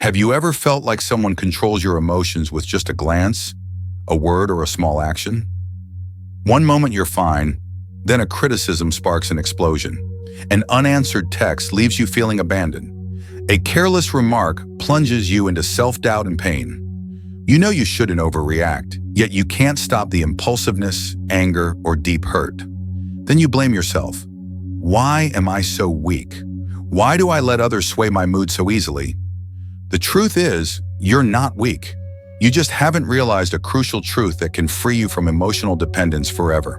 Have you ever felt like someone controls your emotions with just a glance, a word, or a small action? One moment you're fine, then a criticism sparks an explosion. An unanswered text leaves you feeling abandoned. A careless remark plunges you into self-doubt and pain. You know you shouldn't overreact, yet you can't stop the impulsiveness, anger, or deep hurt. Then you blame yourself. Why am I so weak? Why do I let others sway my mood so easily? The truth is, you're not weak. You just haven't realized a crucial truth that can free you from emotional dependence forever.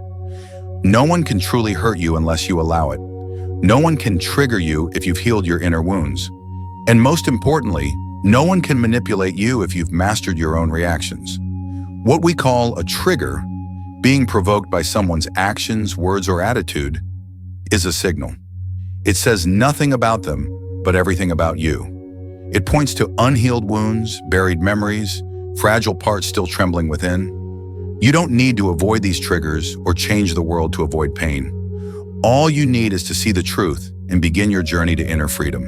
No one can truly hurt you unless you allow it. No one can trigger you if you've healed your inner wounds. And most importantly, no one can manipulate you if you've mastered your own reactions. What we call a trigger, being provoked by someone's actions, words, or attitude, is a signal. It says nothing about them, but everything about you. It points to unhealed wounds, buried memories, fragile parts still trembling within. You don't need to avoid these triggers or change the world to avoid pain. All you need is to see the truth and begin your journey to inner freedom.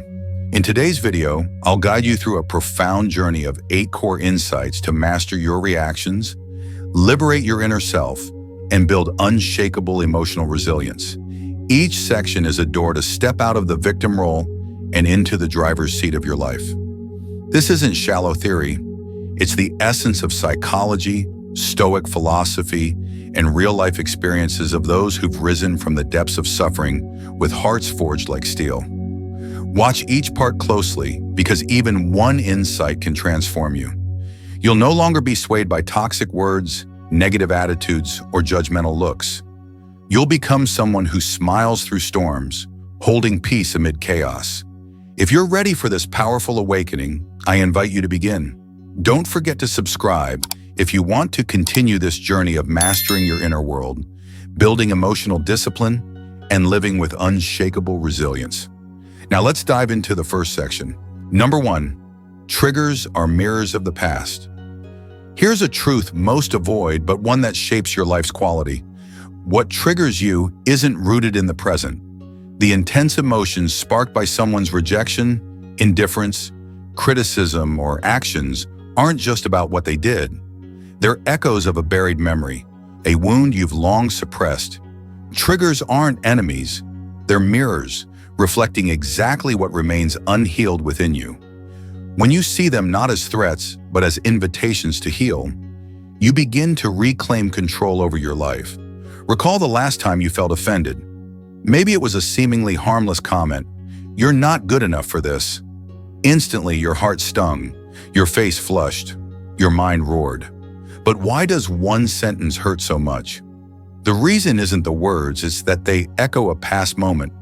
In today's video, I'll guide you through a profound journey of 8 core insights to master your reactions, liberate your inner self, and build unshakable emotional resilience. Each section is a door to step out of the victim role and into the driver's seat of your life. This isn't shallow theory. It's the essence of psychology, Stoic philosophy, and real-life experiences of those who've risen from the depths of suffering with hearts forged like steel. Watch each part closely, because even one insight can transform you. You'll no longer be swayed by toxic words, negative attitudes, or judgmental looks. You'll become someone who smiles through storms, holding peace amid chaos. If you're ready for this powerful awakening, I invite you to begin. Don't forget to subscribe if you want to continue this journey of mastering your inner world, building emotional discipline, and living with unshakable resilience. Now let's dive into the first section. Number 1, triggers are mirrors of the past. Here's a truth most avoid, but one that shapes your life's quality. What triggers you isn't rooted in the present. The intense emotions sparked by someone's rejection, indifference, criticism, or actions aren't just about what they did. They're echoes of a buried memory, a wound you've long suppressed. Triggers aren't enemies. They're mirrors, reflecting exactly what remains unhealed within you. When you see them not as threats, but as invitations to heal, you begin to reclaim control over your life. Recall the last time you felt offended. Maybe it was a seemingly harmless comment. "You're not good enough for this." Instantly, your heart stung, your face flushed, your mind roared. But why does one sentence hurt so much? The reason isn't the words, it's that they echo a past moment,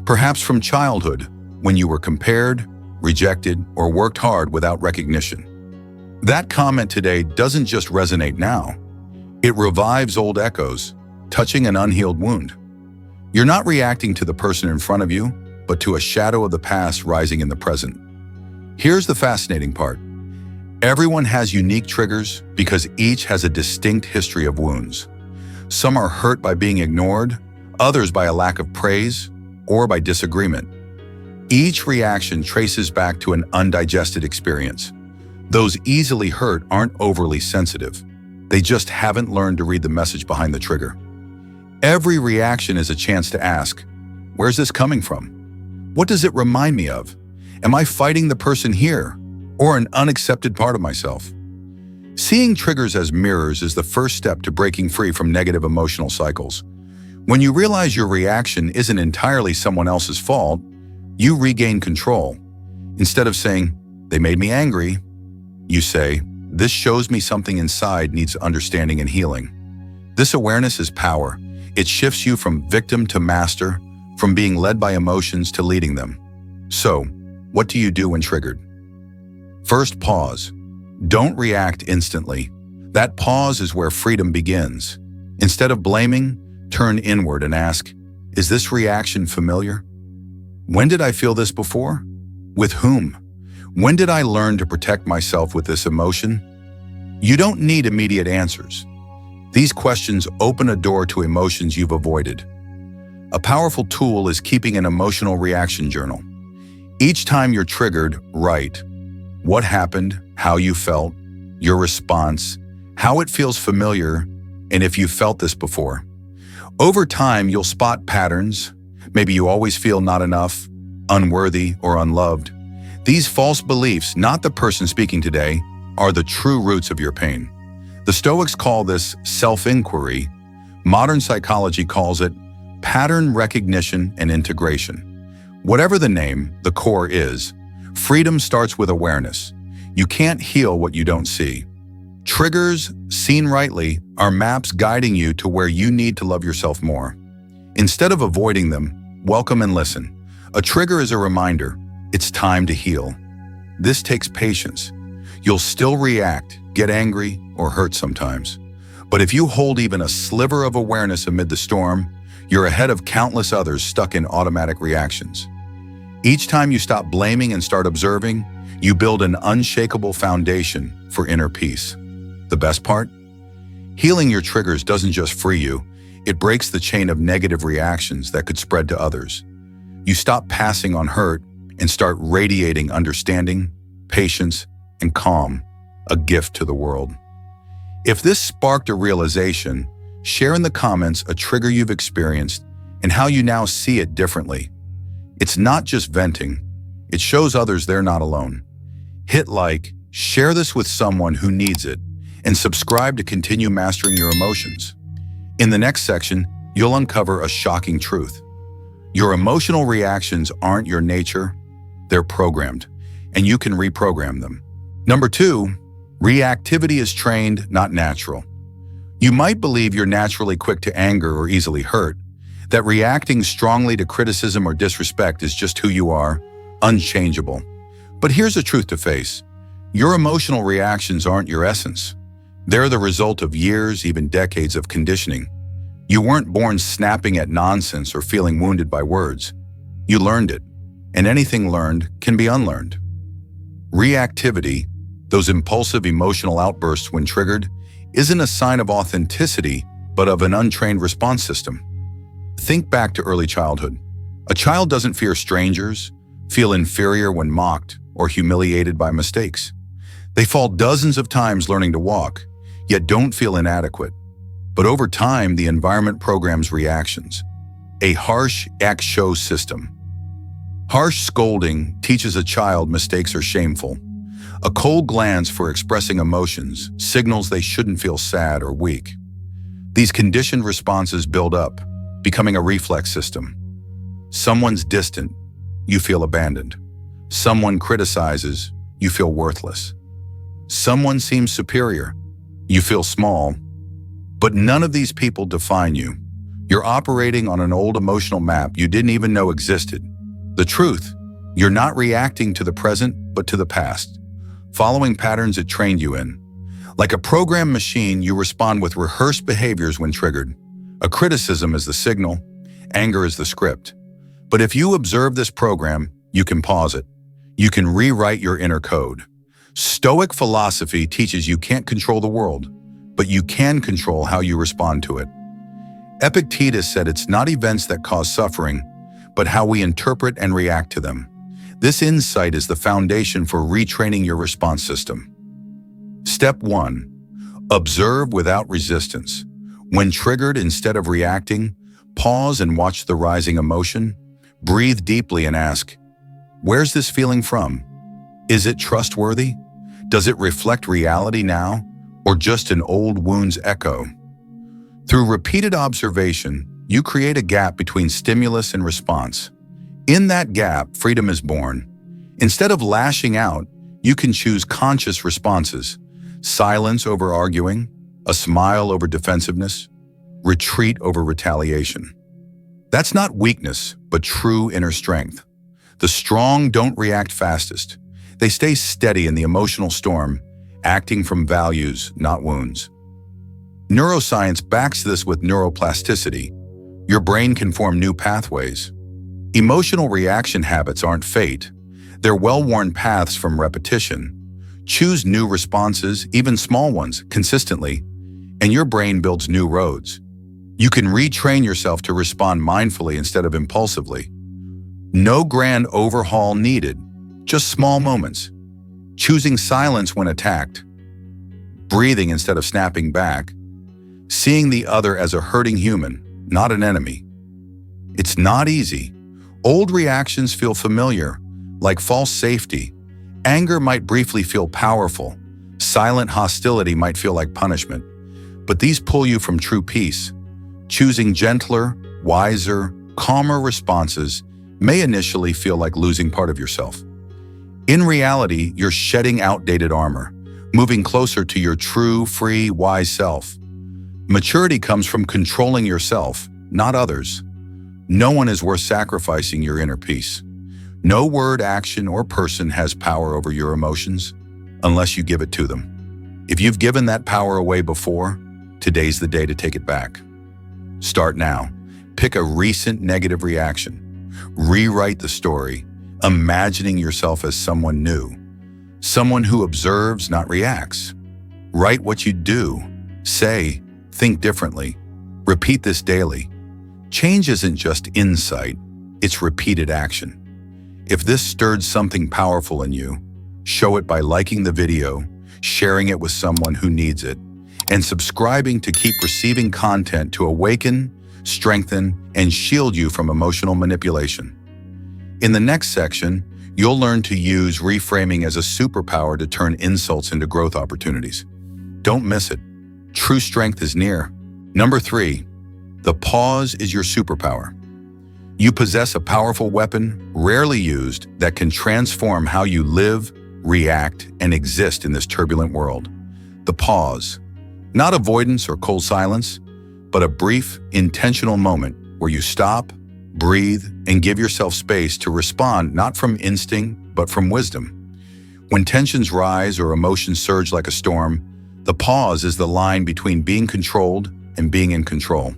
perhaps from childhood, when you were compared, rejected, or worked hard without recognition. That comment today doesn't just resonate now. It revives old echoes, touching an unhealed wound. You're not reacting to the person in front of you, but to a shadow of the past rising in the present. Here's the fascinating part. Everyone has unique triggers because each has a distinct history of wounds. Some are hurt by being ignored, others by a lack of praise, or by disagreement. Each reaction traces back to an undigested experience. Those easily hurt aren't overly sensitive. They just haven't learned to read the message behind the trigger. Every reaction is a chance to ask, where's this coming from? What does it remind me of? Am I fighting the person here, or an unaccepted part of myself? Seeing triggers as mirrors is the first step to breaking free from negative emotional cycles. When you realize your reaction isn't entirely someone else's fault, you regain control. Instead of saying, "They made me angry," you say, "This shows me something inside needs understanding and healing." This awareness is power. It shifts you from victim to master, from being led by emotions to leading them. So, what do you do when triggered? First, pause. Don't react instantly. That pause is where freedom begins. Instead of blaming, turn inward and ask, is this reaction familiar? When did I feel this before? With whom? When did I learn to protect myself with this emotion? You don't need immediate answers. These questions open a door to emotions you've avoided. A powerful tool is keeping an emotional reaction journal. Each time you're triggered, write, what happened, how you felt, your response, how it feels familiar, and if you've felt this before. Over time, you'll spot patterns. Maybe you always feel not enough, unworthy, or unloved. These false beliefs, not the person speaking today, are the true roots of your pain. The Stoics call this self-inquiry. Modern psychology calls it pattern recognition and integration. Whatever the name, the core is, freedom starts with awareness. You can't heal what you don't see. Triggers, seen rightly, are maps guiding you to where you need to love yourself more. Instead of avoiding them, welcome and listen. A trigger is a reminder. It's time to heal. This takes patience. You'll still react, get angry, or hurt sometimes. But if you hold even a sliver of awareness amid the storm, you're ahead of countless others stuck in automatic reactions. Each time you stop blaming and start observing, you build an unshakable foundation for inner peace. The best part? Healing your triggers doesn't just free you, it breaks the chain of negative reactions that could spread to others. You stop passing on hurt and start radiating understanding, patience, and calm, a gift to the world. If this sparked a realization, share in the comments a trigger you've experienced and how you now see it differently. It's not just venting, it shows others they're not alone. Hit like, share this with someone who needs it, and subscribe to continue mastering your emotions. In the next section, you'll uncover a shocking truth. Your emotional reactions aren't your nature, they're programmed, and you can reprogram them. Number 2, reactivity is trained, not natural. You might believe you're naturally quick to anger or easily hurt, that reacting strongly to criticism or disrespect is just who you are, unchangeable. But here's a truth to face. Your emotional reactions aren't your essence. They're the result of years, even decades of conditioning. You weren't born snapping at nonsense or feeling wounded by words. You learned it, and anything learned can be unlearned. Reactivity, those impulsive emotional outbursts when triggered, isn't a sign of authenticity, but of an untrained response system. Think back to early childhood. A child doesn't fear strangers, feel inferior when mocked, or humiliated by mistakes. They fall dozens of times learning to walk, yet don't feel inadequate. But over time, the environment programs reactions. A harsh act-show system. Harsh scolding teaches a child mistakes are shameful. A cold glance for expressing emotions signals they shouldn't feel sad or weak. These conditioned responses build up, becoming a reflex system. Someone's distant, you feel abandoned. Someone criticizes, you feel worthless. Someone seems superior, you feel small. But none of these people define you. You're operating on an old emotional map you didn't even know existed. The truth, you're not reacting to the present, but to the past, following patterns it trained you in. Like a programmed machine, you respond with rehearsed behaviors when triggered. A criticism is the signal, anger is the script. But if you observe this program, you can pause it. You can rewrite your inner code. Stoic philosophy teaches you can't control the world, but you can control how you respond to it. Epictetus said it's not events that cause suffering, but how we interpret and react to them. This insight is the foundation for retraining your response system. Step 1. Observe without resistance. When triggered, instead of reacting, pause and watch the rising emotion. Breathe deeply and ask, where's this feeling from? Is it trustworthy? Does it reflect reality now, or just an old wound's echo? Through repeated observation, you create a gap between stimulus and response. In that gap, freedom is born. Instead of lashing out, you can choose conscious responses. Silence over arguing, a smile over defensiveness, retreat over retaliation. That's not weakness, but true inner strength. The strong don't react fastest. They stay steady in the emotional storm, acting from values, not wounds. Neuroscience backs this with neuroplasticity. Your brain can form new pathways. Emotional reaction habits aren't fate. They're well-worn paths from repetition. Choose new responses, even small ones, consistently, and your brain builds new roads. You can retrain yourself to respond mindfully instead of impulsively. No grand overhaul needed, just small moments. choosing silence when attacked, breathing instead of snapping back, seeing the other as a hurting human, not an enemy. It's not easy. Old reactions feel familiar, like false safety. Anger might briefly feel powerful. Silent hostility might feel like punishment. But these pull you from true peace. Choosing gentler, wiser, calmer responses may initially feel like losing part of yourself. In reality, you're shedding outdated armor, moving closer to your true, free, wise self. Maturity comes from controlling yourself, not others. No one is worth sacrificing your inner peace. No word, action, or person has power over your emotions unless you give it to them. If you've given that power away before, today's the day to take it back. Start now. Pick a recent negative reaction. Rewrite the story, imagining yourself as someone new. Someone who observes, not reacts. Write what you do, say, think differently. Repeat this daily. Change isn't just insight, it's repeated action. If this stirred something powerful in you, show it by liking the video, sharing it with someone who needs it, and subscribing to keep receiving content to awaken, strengthen, and shield you from emotional manipulation. In the next section, you'll learn to use reframing as a superpower to turn insults into growth opportunities. Don't miss it. True strength is near. Number 3, the pause is your superpower. You possess a powerful weapon, rarely used, that can transform how you live, react, and exist in this turbulent world. The pause. Not avoidance or cold silence, but a brief, intentional moment where you stop, breathe, and give yourself space to respond not from instinct, but from wisdom. When tensions rise or emotions surge like a storm, the pause is the line between being controlled and being in control.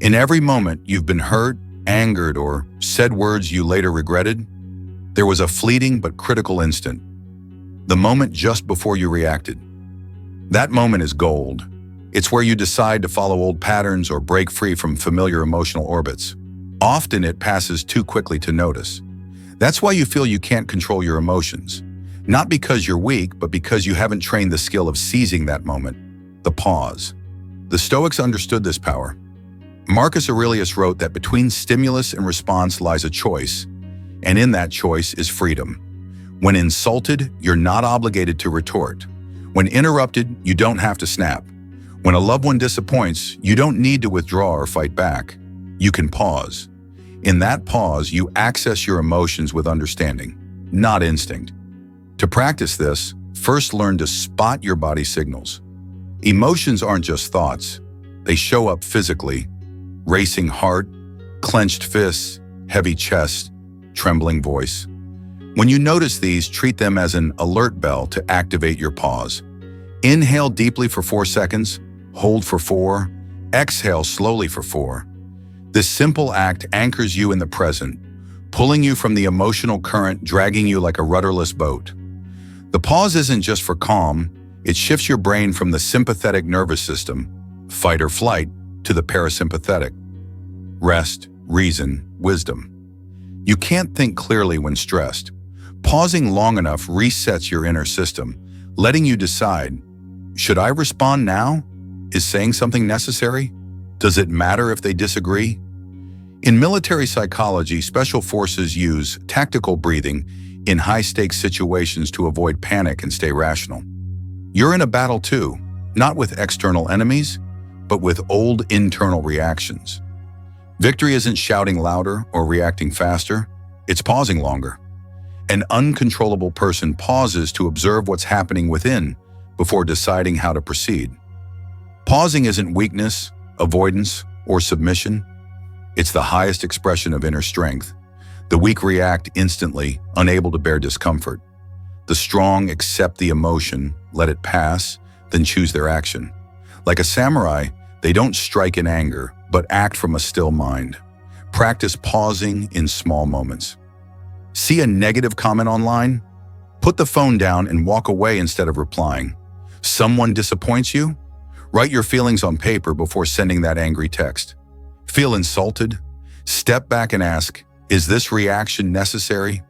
In every moment you've been hurt, angered, or said words you later regretted, there was a fleeting but critical instant. The moment just before you reacted. That moment is gold. It's where you decide to follow old patterns or break free from familiar emotional orbits. Often it passes too quickly to notice. That's why you feel you can't control your emotions. Not because you're weak, but because you haven't trained the skill of seizing that moment, the pause. The Stoics understood this power. Marcus Aurelius wrote that between stimulus and response lies a choice, and in that choice is freedom. When insulted, you're not obligated to retort. When interrupted, you don't have to snap. When a loved one disappoints, you don't need to withdraw or fight back. You can pause. In that pause, you access your emotions with understanding, not instinct. To practice this, first learn to spot your body signals. Emotions aren't just thoughts. They show up physically: racing heart, clenched fists, heavy chest, trembling voice. When you notice these, treat them as an alert bell to activate your pause. Inhale deeply for 4 seconds, hold for 4, exhale slowly for 4. This simple act anchors you in the present, pulling you from the emotional current, dragging you like a rudderless boat. The pause isn't just for calm, it shifts your brain from the sympathetic nervous system, fight or flight, to the parasympathetic. Rest, reason, wisdom. You can't think clearly when stressed. Pausing long enough resets your inner system, letting you decide, should I respond now? Is saying something necessary? Does it matter if they disagree? In military psychology, special forces use tactical breathing in high-stakes situations to avoid panic and stay rational. You're in a battle too, not with external enemies, but with old internal reactions. Victory isn't shouting louder or reacting faster, it's pausing longer. An uncontrollable person pauses to observe what's happening within before deciding how to proceed. Pausing isn't weakness, avoidance, or submission. It's the highest expression of inner strength. The weak react instantly, unable to bear discomfort. The strong accept the emotion, let it pass, then choose their action. Like a samurai, they don't strike in anger, but act from a still mind. Practice pausing in small moments. See a negative comment online? Put the phone down and walk away instead of replying. Someone disappoints you? Write your feelings on paper before sending that angry text. Feel insulted? Step back and ask, is this reaction necessary?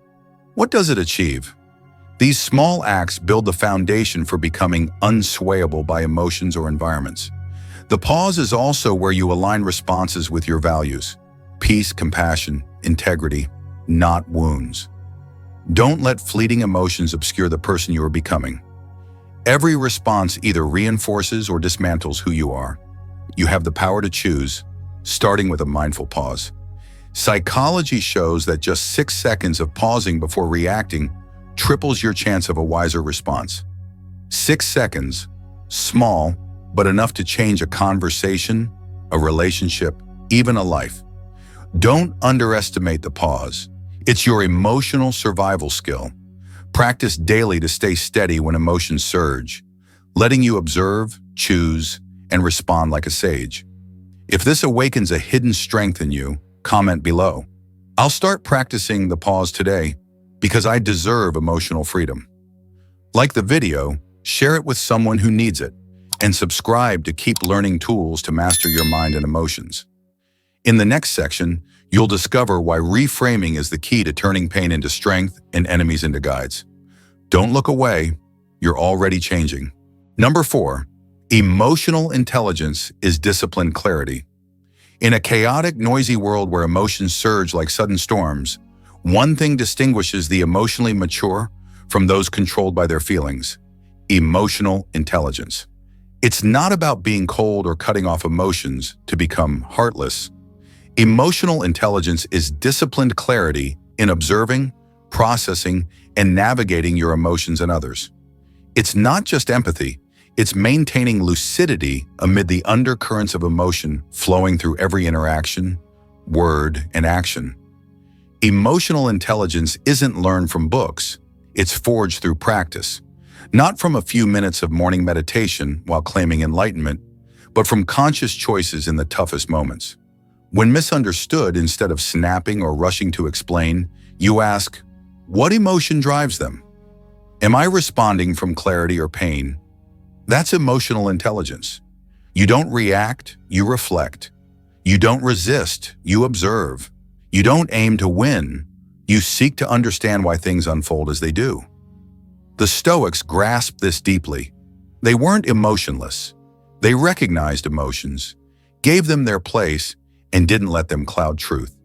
What does it achieve? These small acts build the foundation for becoming unswayable by emotions or environments. The pause is also where you align responses with your values: peace, compassion, integrity, not wounds. Don't let fleeting emotions obscure the person you are becoming. Every response either reinforces or dismantles who you are. You have the power to choose, starting with a mindful pause. Psychology shows that just 6 seconds of pausing before reacting triples your chance of a wiser response. 6 seconds, small, but enough to change a conversation, a relationship, even a life. Don't underestimate the pause. It's your emotional survival skill. Practice daily to stay steady when emotions surge, letting you observe, choose, and respond like a sage. If this awakens a hidden strength in you, comment below. I'll start practicing the pause today because I deserve emotional freedom. Like the video, share it with someone who needs it, and subscribe to keep learning tools to master your mind and emotions. In the next section, you'll discover why reframing is the key to turning pain into strength and enemies into guides. Don't look away, you're already changing. Number 4, emotional intelligence is disciplined clarity. In a chaotic, noisy world where emotions surge like sudden storms, one thing distinguishes the emotionally mature from those controlled by their feelings: emotional intelligence. It's not about being cold or cutting off emotions to become heartless. Emotional intelligence is disciplined clarity in observing, processing, and navigating your emotions and others. It's not just empathy, it's maintaining lucidity amid the undercurrents of emotion flowing through every interaction, word, and action. Emotional intelligence isn't learned from books, it's forged through practice. Not from a few minutes of morning meditation while claiming enlightenment, but from conscious choices in the toughest moments. When misunderstood, instead of snapping or rushing to explain, you ask, what emotion drives them? Am I responding from clarity or pain? That's emotional intelligence. You don't react, you reflect. You don't resist, you observe. You don't aim to win, you seek to understand why things unfold as they do. The Stoics grasped this deeply. They weren't emotionless. They recognized emotions, gave them their place, and didn't let them cloud truth.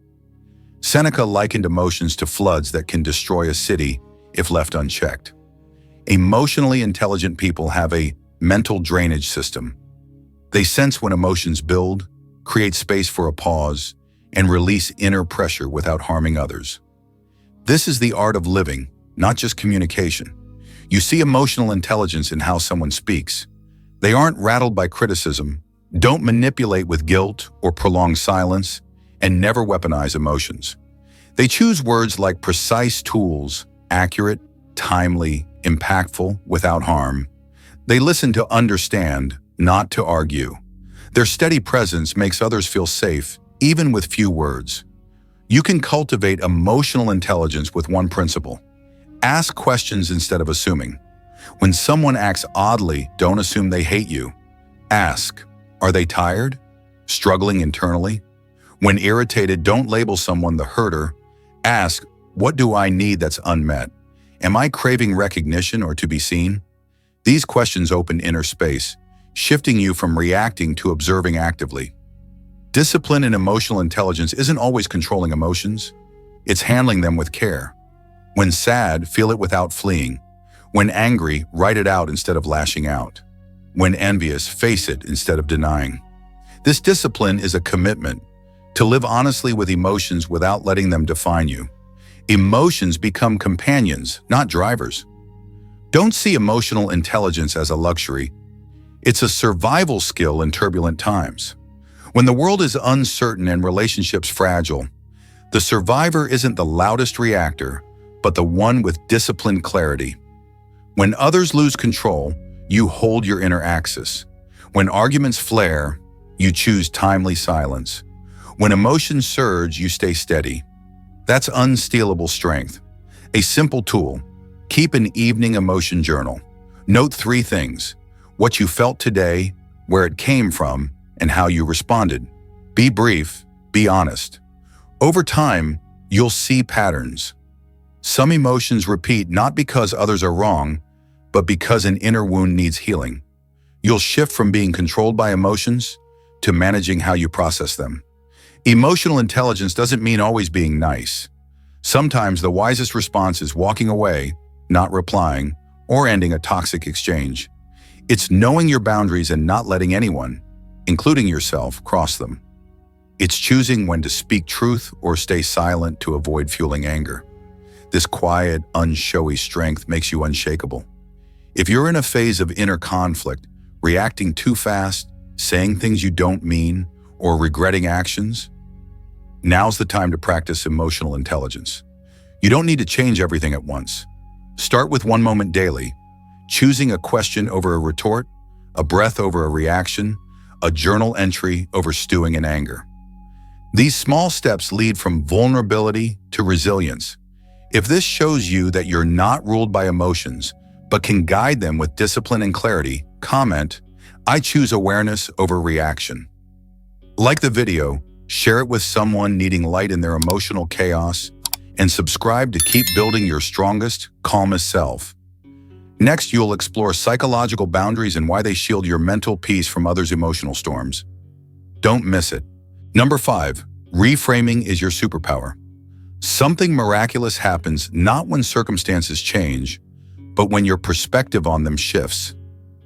Seneca likened emotions to floods that can destroy a city if left unchecked. Emotionally intelligent people have a mental drainage system. They sense when emotions build, create space for a pause, and release inner pressure without harming others. This is the art of living, not just communication. You see emotional intelligence in how someone speaks. They aren't rattled by criticism, don't manipulate with guilt or prolong silence, and never weaponize emotions. They choose words like precise tools, accurate, timely, impactful, without harm. They listen to understand, not to argue. Their steady presence makes others feel safe, even with few words. You can cultivate emotional intelligence with one principle: ask questions instead of assuming. When someone acts oddly, don't assume they hate you. Ask, are they tired? Struggling internally? When irritated, don't label someone the hurter. Ask, what do I need that's unmet? Am I craving recognition or to be seen? These questions open inner space, shifting you from reacting to observing actively. Discipline and emotional intelligence isn't always controlling emotions. It's handling them with care. When sad, feel it without fleeing. When angry, write it out instead of lashing out. When envious, face it instead of denying. This discipline is a commitment to live honestly with emotions without letting them define you. Emotions become companions, not drivers. Don't see emotional intelligence as a luxury. It's a survival skill in turbulent times. When the world is uncertain and relationships fragile, the survivor isn't the loudest reactor, but the one with disciplined clarity. When others lose control, you hold your inner axis. When arguments flare, you choose timely silence. When emotions surge, you stay steady. That's unstealable strength. A simple tool: keep an evening emotion journal. Note 3 things: what you felt today, where it came from, and how you responded. Be brief, be honest. Over time, you'll see patterns. Some emotions repeat not because others are wrong, but because an inner wound needs healing. You'll shift from being controlled by emotions to managing how you process them. Emotional intelligence doesn't mean always being nice. Sometimes the wisest response is walking away, not replying, or ending a toxic exchange. It's knowing your boundaries and not letting anyone, including yourself, cross them. It's choosing when to speak truth or stay silent to avoid fueling anger. This quiet, unshowy strength makes you unshakable. If you're in a phase of inner conflict, reacting too fast, saying things you don't mean, or regretting actions, now's the time to practice emotional intelligence. You don't need to change everything at once. Start with one moment daily, choosing a question over a retort, a breath over a reaction, a journal entry over stewing in anger. These small steps lead from vulnerability to resilience. If this shows you that you're not ruled by emotions, but can guide them with discipline and clarity, comment, "I choose awareness over reaction." Like the video, share it with someone needing light in their emotional chaos, and subscribe to keep building your strongest, calmest self. Next, you'll explore psychological boundaries and why they shield your mental peace from others' emotional storms. Don't miss it. Number 5, reframing is your superpower. Something miraculous happens not when circumstances change, but when your perspective on them shifts.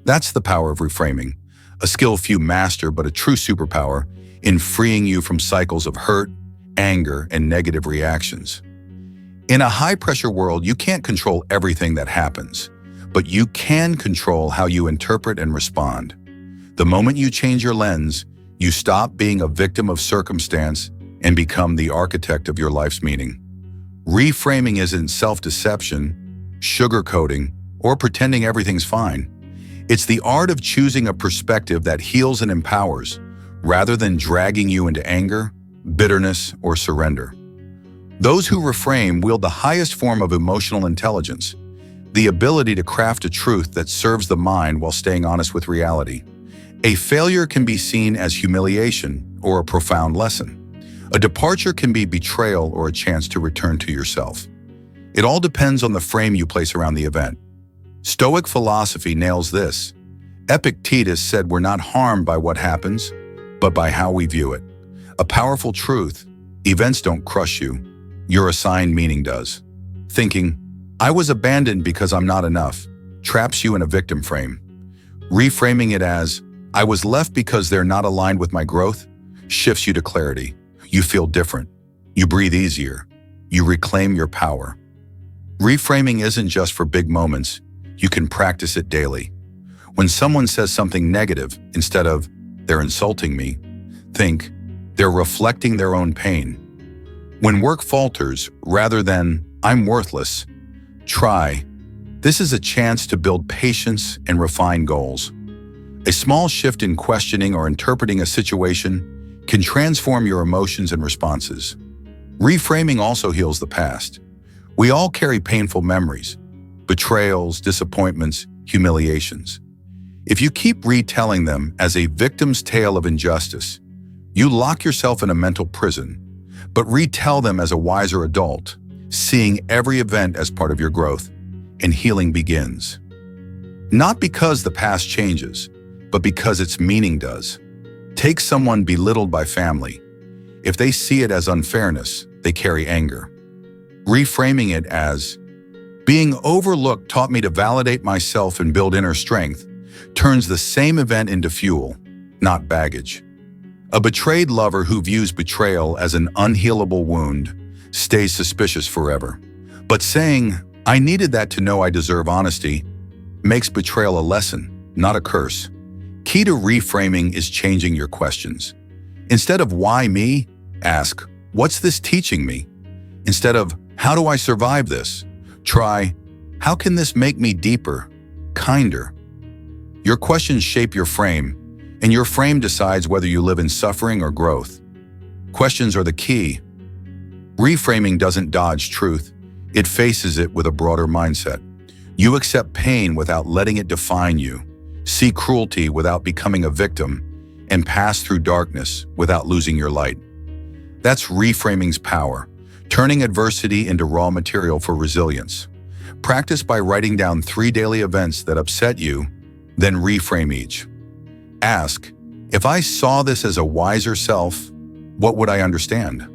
That's the power of reframing, a skill few master but a true superpower in freeing you from cycles of hurt, anger, and negative reactions. In a high-pressure world, you can't control everything that happens, but you can control how you interpret and respond. The moment you change your lens, you stop being a victim of circumstance and become the architect of your life's meaning. Reframing isn't self-deception, sugarcoating, or pretending everything's fine. It's the art of choosing a perspective that heals and empowers, rather than dragging you into anger, bitterness, or surrender. Those who reframe wield the highest form of emotional intelligence, the ability to craft a truth that serves the mind while staying honest with reality. A failure can be seen as humiliation or a profound lesson. A departure can be betrayal or a chance to return to yourself. It all depends on the frame you place around the event. Stoic philosophy nails this. Epictetus said we're not harmed by what happens, but by how we view it. A powerful truth: events don't crush you, your assigned meaning does. Thinking, "I was abandoned because I'm not enough," traps you in a victim frame. Reframing it as, "I was left because they're not aligned with my growth," shifts you to clarity. You feel different. You breathe easier. You reclaim your power. Reframing isn't just for big moments. You can practice it daily. When someone says something negative, instead of, "They're insulting me," think, "They're reflecting their own pain." When work falters, rather than, "I'm worthless," try, "This is a chance to build patience and refine goals." A small shift in questioning or interpreting a situation can transform your emotions and responses. Reframing also heals the past. We all carry painful memories, betrayals, disappointments, humiliations. If you keep retelling them as a victim's tale of injustice, you lock yourself in a mental prison. But retell them as a wiser adult, seeing every event as part of your growth, and healing begins. Not because the past changes, but because its meaning does. Take someone belittled by family. If they see it as unfairness, they carry anger. Reframing it as, "Being overlooked taught me to validate myself and build inner strength," turns the same event into fuel, not baggage. A betrayed lover who views betrayal as an unhealable wound stays suspicious forever. But saying, "I needed that to know I deserve honesty," makes betrayal a lesson, not a curse. Key to reframing is changing your questions. Instead of "Why me?" ask, "What's this teaching me?" Instead of "How do I survive this?" try, "How can this make me deeper, kinder?" Your questions shape your frame, and your frame decides whether you live in suffering or growth. Questions are the key. Reframing doesn't dodge truth. It faces it with a broader mindset. You accept pain without letting it define you, see cruelty without becoming a victim, and pass through darkness without losing your light. That's reframing's power, turning adversity into raw material for resilience. Practice by writing down 3 daily events that upset you, then reframe each. Ask, if I saw this as a wiser self, what would I understand?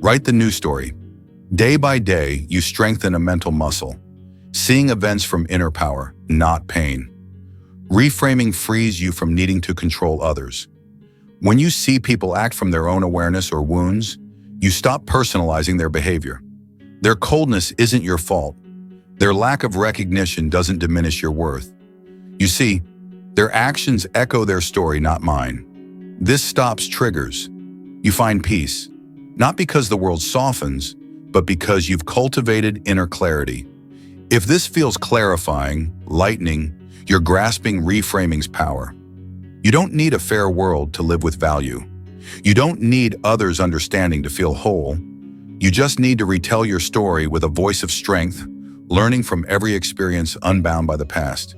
Write the new story. Day by day, you strengthen a mental muscle, seeing events from inner power, not pain. Reframing frees you from needing to control others. When you see people act from their own awareness or wounds, you stop personalizing their behavior. Their coldness isn't your fault. Their lack of recognition doesn't diminish your worth. You see, their actions echo their story, not mine. This stops triggers. You find peace, not because the world softens, but because you've cultivated inner clarity. If this feels clarifying, lightening, you're grasping reframing's power. You don't need a fair world to live with value. You don't need others' understanding to feel whole. You just need to retell your story with a voice of strength, learning from every experience unbound by the past.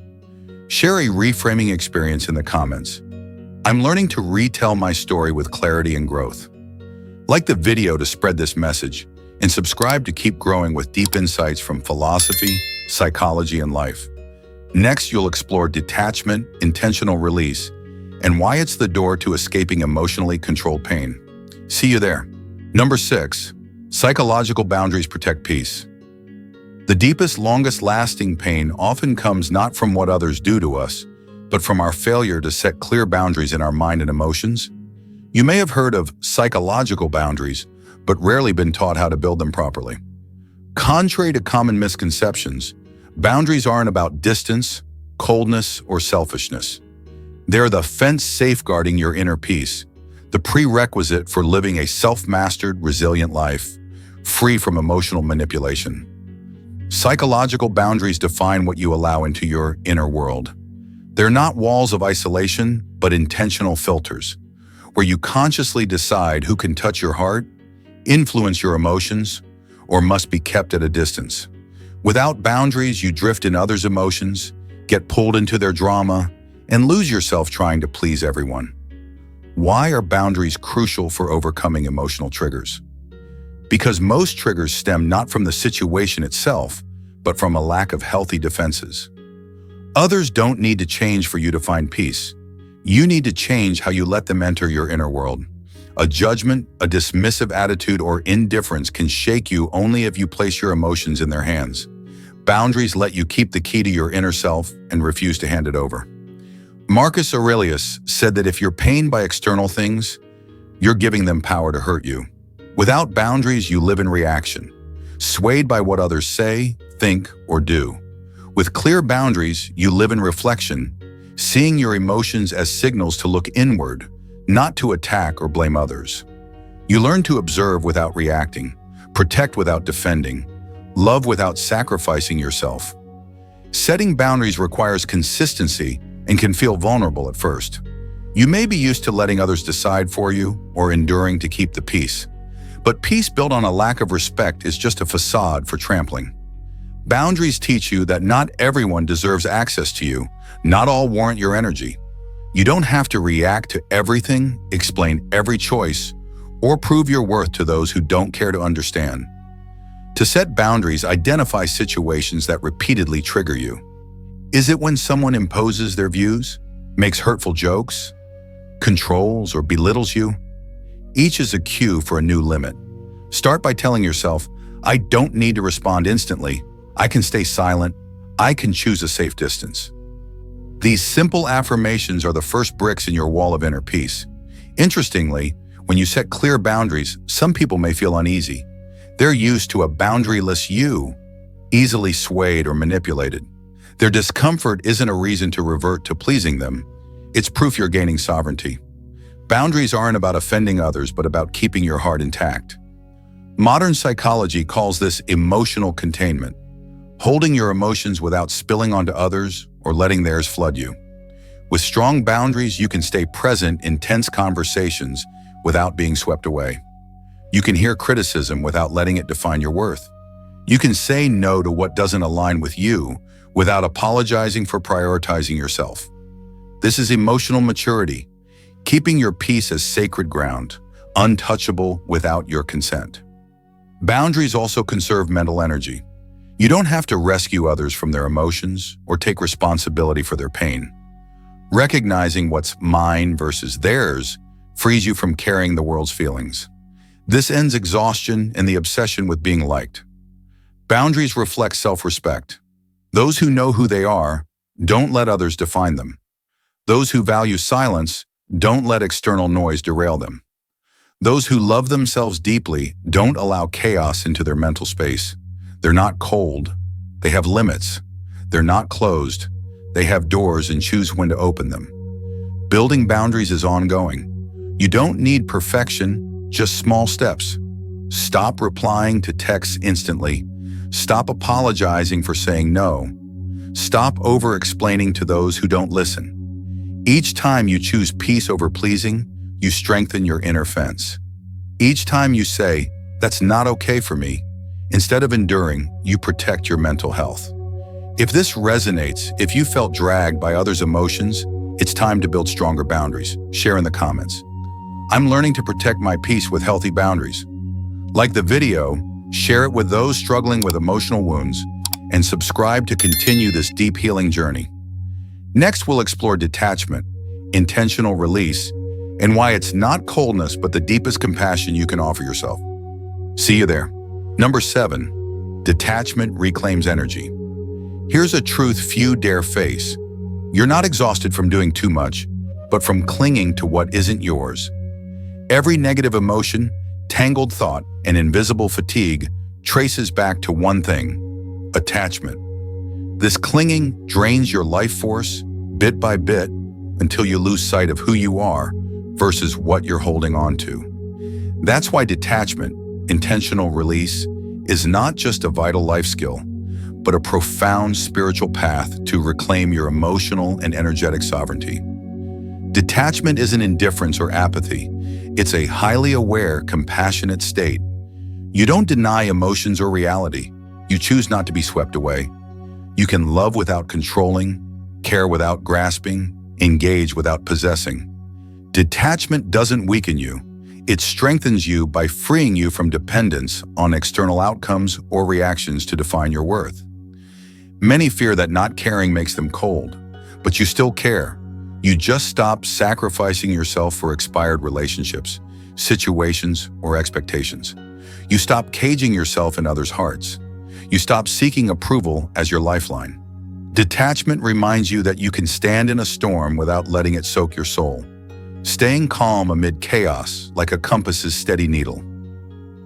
Share a reframing experience in the comments. I'm learning to retell my story with clarity and growth. Like the video to spread this message, and subscribe to keep growing with deep insights from philosophy, psychology, and life. Next, you'll explore detachment, intentional release, and why it's the door to escaping emotionally controlled pain. See you there. Number 6, psychological boundaries protect peace. The deepest, longest-lasting pain often comes not from what others do to us, but from our failure to set clear boundaries in our mind and emotions. You may have heard of psychological boundaries, but rarely been taught how to build them properly. Contrary to common misconceptions, boundaries aren't about distance, coldness, or selfishness. They're the fence safeguarding your inner peace, the prerequisite for living a self-mastered, resilient life, free from emotional manipulation. Psychological boundaries define what you allow into your inner world. They're not walls of isolation, but intentional filters, where you consciously decide who can touch your heart, influence your emotions, or must be kept at a distance. Without boundaries, you drift in others' emotions, get pulled into their drama, and lose yourself trying to please everyone. Why are boundaries crucial for overcoming emotional triggers? Because most triggers stem not from the situation itself, but from a lack of healthy defenses. Others don't need to change for you to find peace. You need to change how you let them enter your inner world. A judgment, a dismissive attitude, or indifference can shake you only if you place your emotions in their hands. Boundaries let you keep the key to your inner self and refuse to hand it over. Marcus Aurelius said that if you're pained by external things, you're giving them power to hurt you. Without boundaries, you live in reaction, swayed by what others say, think, or do. With clear boundaries, you live in reflection, seeing your emotions as signals to look inward, not to attack or blame others. You learn to observe without reacting, protect without defending, love without sacrificing yourself. Setting boundaries requires consistency and can feel vulnerable at first. You may be used to letting others decide for you or enduring to keep the peace. But peace built on a lack of respect is just a facade for trampling. Boundaries teach you that not everyone deserves access to you. Not all warrant your energy. You don't have to react to everything, explain every choice, or prove your worth to those who don't care to understand. To set boundaries, identify situations that repeatedly trigger you. Is it when someone imposes their views, makes hurtful jokes, controls or belittles you? Each is a cue for a new limit. Start by telling yourself, I don't need to respond instantly. I can stay silent. I can choose a safe distance. These simple affirmations are the first bricks in your wall of inner peace. Interestingly, when you set clear boundaries, some people may feel uneasy. They're used to a boundaryless you, easily swayed or manipulated. Their discomfort isn't a reason to revert to pleasing them. It's proof you're gaining sovereignty. Boundaries aren't about offending others, but about keeping your heart intact. Modern psychology calls this emotional containment, holding your emotions without spilling onto others or letting theirs flood you. With strong boundaries, you can stay present in tense conversations without being swept away. You can hear criticism without letting it define your worth. You can say no to what doesn't align with you without apologizing for prioritizing yourself. This is emotional maturity, keeping your peace as sacred ground, untouchable without your consent. Boundaries also conserve mental energy. You don't have to rescue others from their emotions or take responsibility for their pain. Recognizing what's mine versus theirs frees you from carrying the world's feelings. This ends exhaustion and the obsession with being liked. Boundaries reflect self-respect. Those who know who they are don't let others define them. Those who value silence don't let external noise derail them. Those who love themselves deeply don't allow chaos into their mental space. They're not cold. They have limits. They're not closed. They have doors and choose when to open them. Building boundaries is ongoing. You don't need perfection, just small steps. Stop replying to texts instantly. Stop apologizing for saying no. Stop over-explaining to those who don't listen. Each time you choose peace over pleasing, you strengthen your inner fence. Each time you say, "That's not okay for me," instead of enduring, you protect your mental health. If this resonates, if you felt dragged by others' emotions, it's time to build stronger boundaries. Share in the comments. I'm learning to protect my peace with healthy boundaries. Like the video, share it with those struggling with emotional wounds, and subscribe to continue this deep healing journey. Next, we'll explore detachment, intentional release, and why it's not coldness but the deepest compassion you can offer yourself. See you there. Number 7, detachment reclaims energy. Here's a truth few dare face. You're not exhausted from doing too much, but from clinging to what isn't yours. Every negative emotion, tangled thought, and invisible fatigue traces back to one thing: attachment. This clinging drains your life force bit by bit until you lose sight of who you are versus what you're holding on to. That's why detachment, intentional release, is not just a vital life skill, but a profound spiritual path to reclaim your emotional and energetic sovereignty. Detachment isn't indifference or apathy. It's a highly aware, compassionate state. You don't deny emotions or reality. You choose not to be swept away. You can love without controlling, care without grasping, engage without possessing. Detachment doesn't weaken you. It strengthens you by freeing you from dependence on external outcomes or reactions to define your worth. Many fear that not caring makes them cold, but you still care. You just stop sacrificing yourself for expired relationships, situations, or expectations. You stop caging yourself in others' hearts. You stop seeking approval as your lifeline. Detachment reminds you that you can stand in a storm without letting it soak your soul, staying calm amid chaos like a compass's steady needle.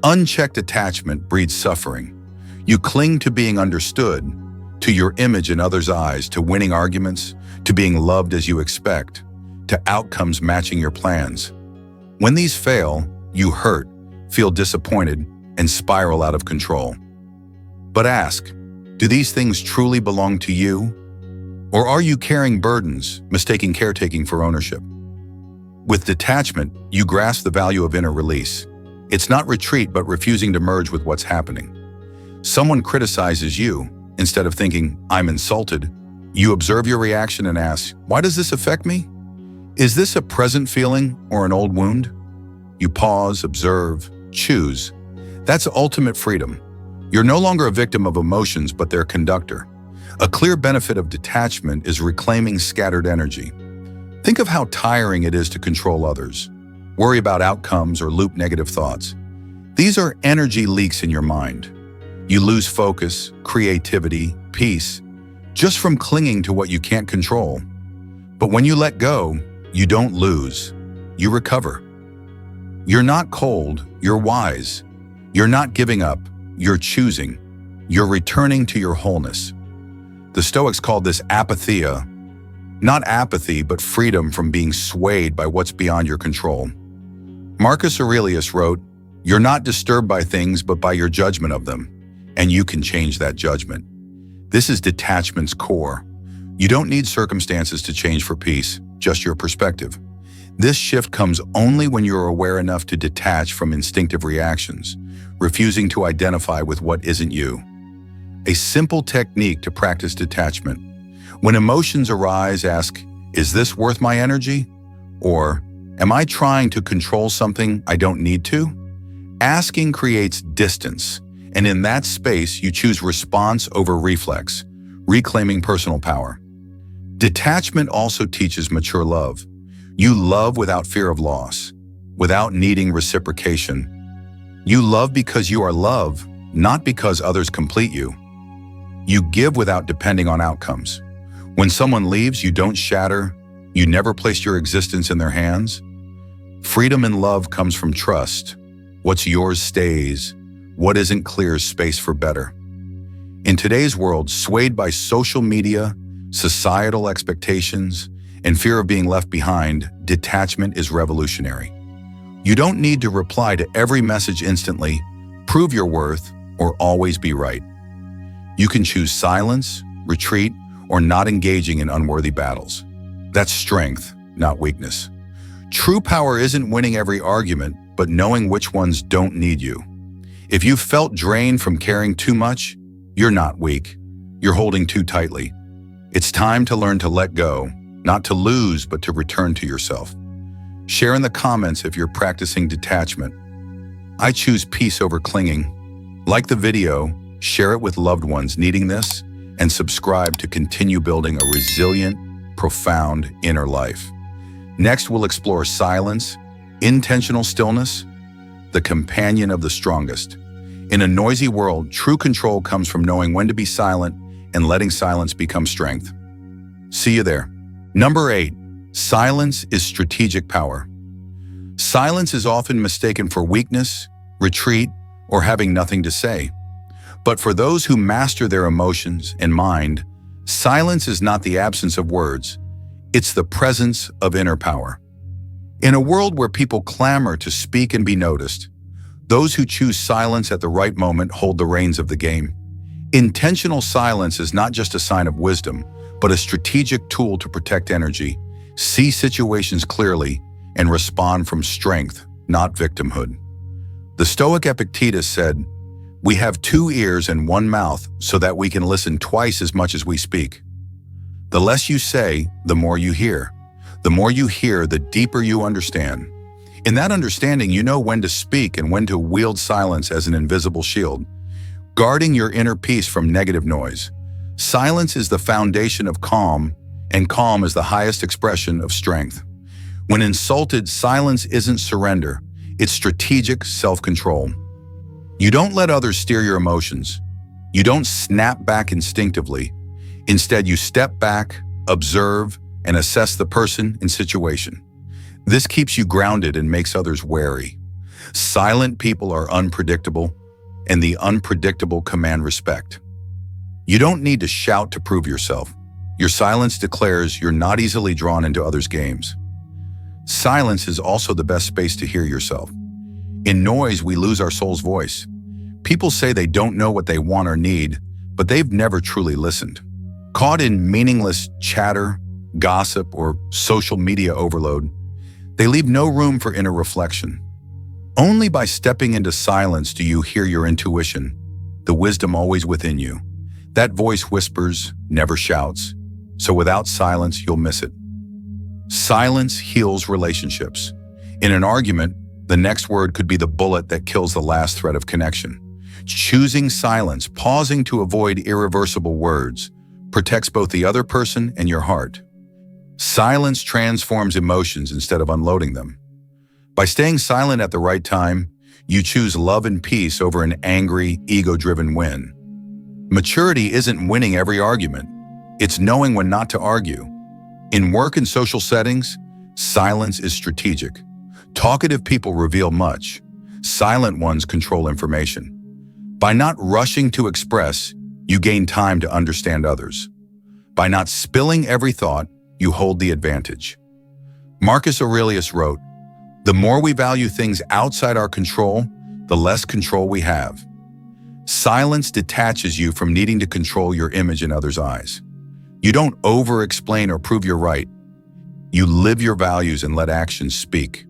Unchecked attachment breeds suffering. You cling to being understood, to your image in others' eyes, to winning arguments, to being loved as you expect, to outcomes matching your plans. When these fail, you hurt, feel disappointed, and spiral out of control. But ask, do these things truly belong to you? Or are you carrying burdens, mistaking caretaking for ownership? With detachment, you grasp the value of inner release. It's not retreat, but refusing to merge with what's happening. Someone criticizes you. Instead of thinking, "I'm insulted," you observe your reaction and ask, "Why does this affect me? Is this a present feeling or an old wound?" You pause, observe, choose. That's ultimate freedom. You're no longer a victim of emotions, but their conductor. A clear benefit of detachment is reclaiming scattered energy. Think of how tiring it is to control others, worry about outcomes, or loop negative thoughts. These are energy leaks in your mind. You lose focus, creativity, peace, just from clinging to what you can't control. But when you let go, you don't lose, you recover. You're not cold, you're wise. You're not giving up, you're choosing. You're returning to your wholeness. The Stoics called this apatheia. Not apathy, but freedom from being swayed by what's beyond your control. Marcus Aurelius wrote, "You're not disturbed by things, but by your judgment of them. And you can change that judgment." This is detachment's core. You don't need circumstances to change for peace, just your perspective. This shift comes only when you're aware enough to detach from instinctive reactions, refusing to identify with what isn't you. A simple technique to practice detachment. When emotions arise, ask, "Is this worth my energy?" Or, "Am I trying to control something I don't need to?" Asking creates distance, and in that space, you choose response over reflex, reclaiming personal power. Detachment also teaches mature love. You love without fear of loss, without needing reciprocation. You love because you are love, not because others complete you. You give without depending on outcomes. When someone leaves, you don't shatter. You never place your existence in their hands. Freedom in love comes from trust. What's yours stays. What isn't clears space for better. In today's world, swayed by social media, societal expectations, and fear of being left behind, detachment is revolutionary. You don't need to reply to every message instantly, prove your worth, or always be right. You can choose silence, retreat, or not engaging in unworthy battles. That's strength, not weakness. True power isn't winning every argument, but knowing which ones don't need you. If you've felt drained from caring too much, you're not weak. You're holding too tightly. It's time to learn to let go, not to lose, but to return to yourself. Share in the comments if you're practicing detachment. I choose peace over clinging. Like the video, share it with loved ones needing this, and subscribe to continue building a resilient, profound inner life. Next, we'll explore silence, intentional stillness, the companion of the strongest. In a noisy world, true control comes from knowing when to be silent and letting silence become strength. See you there. Number 8, silence is strategic power. Silence is often mistaken for weakness, retreat, or having nothing to say. But for those who master their emotions and mind, silence is not the absence of words. It's the presence of inner power. In a world where people clamor to speak and be noticed, those who choose silence at the right moment hold the reins of the game. Intentional silence is not just a sign of wisdom, but a strategic tool to protect energy, see situations clearly, and respond from strength, not victimhood. The Stoic Epictetus said, "We have 2 ears and 1 mouth so that we can listen twice as much as we speak." The less you say, the more you hear. The more you hear, the deeper you understand. In that understanding, you know when to speak and when to wield silence as an invisible shield, guarding your inner peace from negative noise. Silence is the foundation of calm, and calm is the highest expression of strength. When insulted, silence isn't surrender, it's strategic self-control. You don't let others steer your emotions. You don't snap back instinctively. Instead, you step back, observe, and assess the person and situation. This keeps you grounded and makes others wary. Silent people are unpredictable, and the unpredictable command respect. You don't need to shout to prove yourself. Your silence declares you're not easily drawn into others' games. Silence is also the best space to hear yourself. In noise, we lose our soul's voice. People say they don't know what they want or need, but they've never truly listened. Caught in meaningless chatter, gossip, or social media overload, they leave no room for inner reflection. Only by stepping into silence do you hear your intuition, the wisdom always within you. That voice whispers, never shouts, so without silence, you'll miss it. Silence heals relationships. In an argument, the next word could be the bullet that kills the last thread of connection. Choosing silence, pausing to avoid irreversible words, protects both the other person and your heart. Silence transforms emotions instead of unloading them. By staying silent at the right time, you choose love and peace over an angry, ego-driven win. Maturity isn't winning every argument. It's knowing when not to argue. In work and social settings, silence is strategic. Talkative people reveal much. Silent ones control information. By not rushing to express, you gain time to understand others. By not spilling every thought, you hold the advantage. Marcus Aurelius wrote, "The more we value things outside our control, the less control we have." Silence detaches you from needing to control your image in others' eyes. You don't over-explain or prove you're right. You live your values and let actions speak.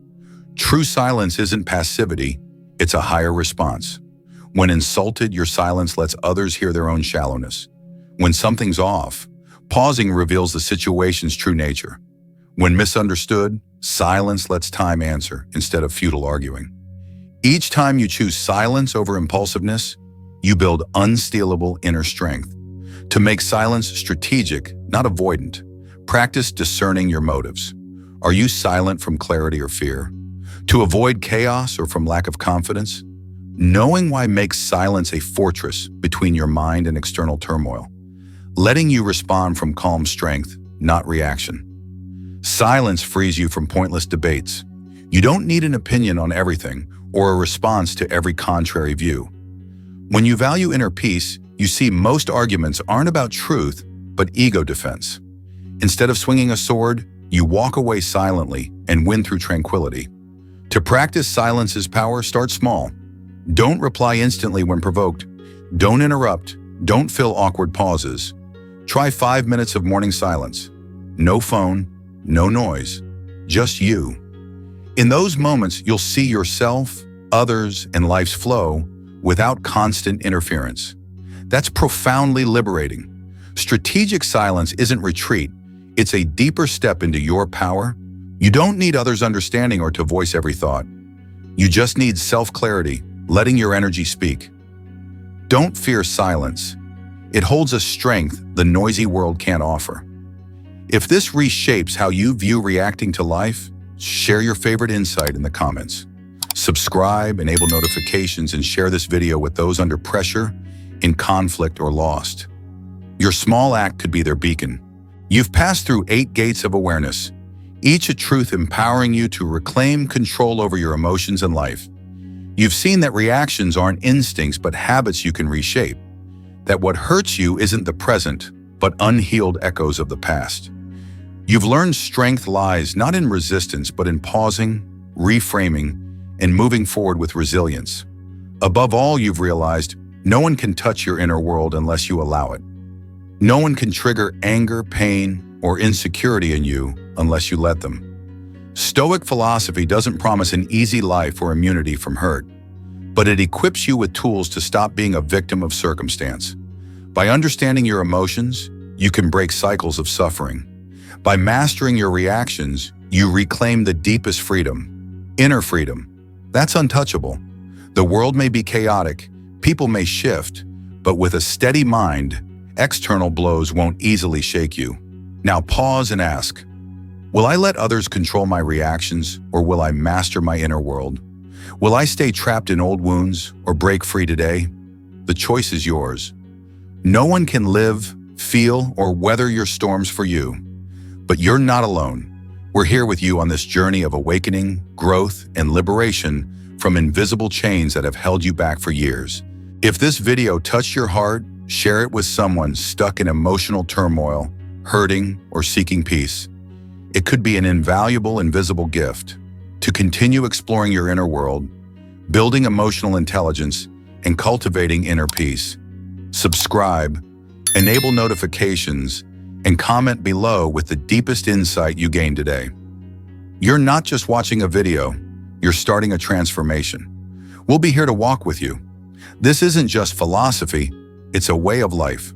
True silence isn't passivity, it's a higher response. When insulted, your silence lets others hear their own shallowness. When something's off, pausing reveals the situation's true nature. When misunderstood, silence lets time answer instead of futile arguing. Each time you choose silence over impulsiveness, you build unstealable inner strength. To make silence strategic, not avoidant, practice discerning your motives. Are you silent from clarity or fear? To avoid chaos or from lack of confidence? Knowing why makes silence a fortress between your mind and external turmoil, letting you respond from calm strength, not reaction. Silence frees you from pointless debates. You don't need an opinion on everything or a response to every contrary view. When you value inner peace, you see most arguments aren't about truth, but ego defense. Instead of swinging a sword, you walk away silently and win through tranquility. To practice silence's power, start small. Don't reply instantly when provoked. Don't interrupt. Don't fill awkward pauses. Try 5 minutes of morning silence. No phone, no noise, just you. In those moments, you'll see yourself, others, and life's flow without constant interference. That's profoundly liberating. Strategic silence isn't retreat, it's a deeper step into your power. You don't need others' understanding or to voice every thought. You just need self-clarity, letting your energy speak. Don't fear silence. It holds a strength the noisy world can't offer. If this reshapes how you view reacting to life, share your favorite insight in the comments. Subscribe, enable notifications, and share this video with those under pressure, in conflict, or lost. Your small act could be their beacon. You've passed through 8 gates of awareness, each a truth empowering you to reclaim control over your emotions and life. You've seen that reactions aren't instincts but habits you can reshape, that what hurts you isn't the present, but unhealed echoes of the past. You've learned strength lies not in resistance but in pausing, reframing, and moving forward with resilience. Above all, you've realized no one can touch your inner world unless you allow it. No one can trigger anger, pain, or insecurity in you unless you let them. Stoic philosophy doesn't promise an easy life or immunity from hurt, but it equips you with tools to stop being a victim of circumstance. By understanding your emotions, you can break cycles of suffering. By mastering your reactions, you reclaim the deepest freedom, inner freedom. That's untouchable. The world may be chaotic, people may shift, but with a steady mind, external blows won't easily shake you. Now pause and ask, will I let others control my reactions, or will I master my inner world? Will I stay trapped in old wounds or break free today? The choice is yours. No one can live, feel, or weather your storms for you. But you're not alone. We're here with you on this journey of awakening, growth, and liberation from invisible chains that have held you back for years. If this video touched your heart, share it with someone stuck in emotional turmoil, hurting, or seeking peace. It could be an invaluable, invisible gift to continue exploring your inner world, building emotional intelligence, and cultivating inner peace. Subscribe, enable notifications, and comment below with the deepest insight you gained today. You're not just watching a video, you're starting a transformation. We'll be here to walk with you. This isn't just philosophy, it's a way of life.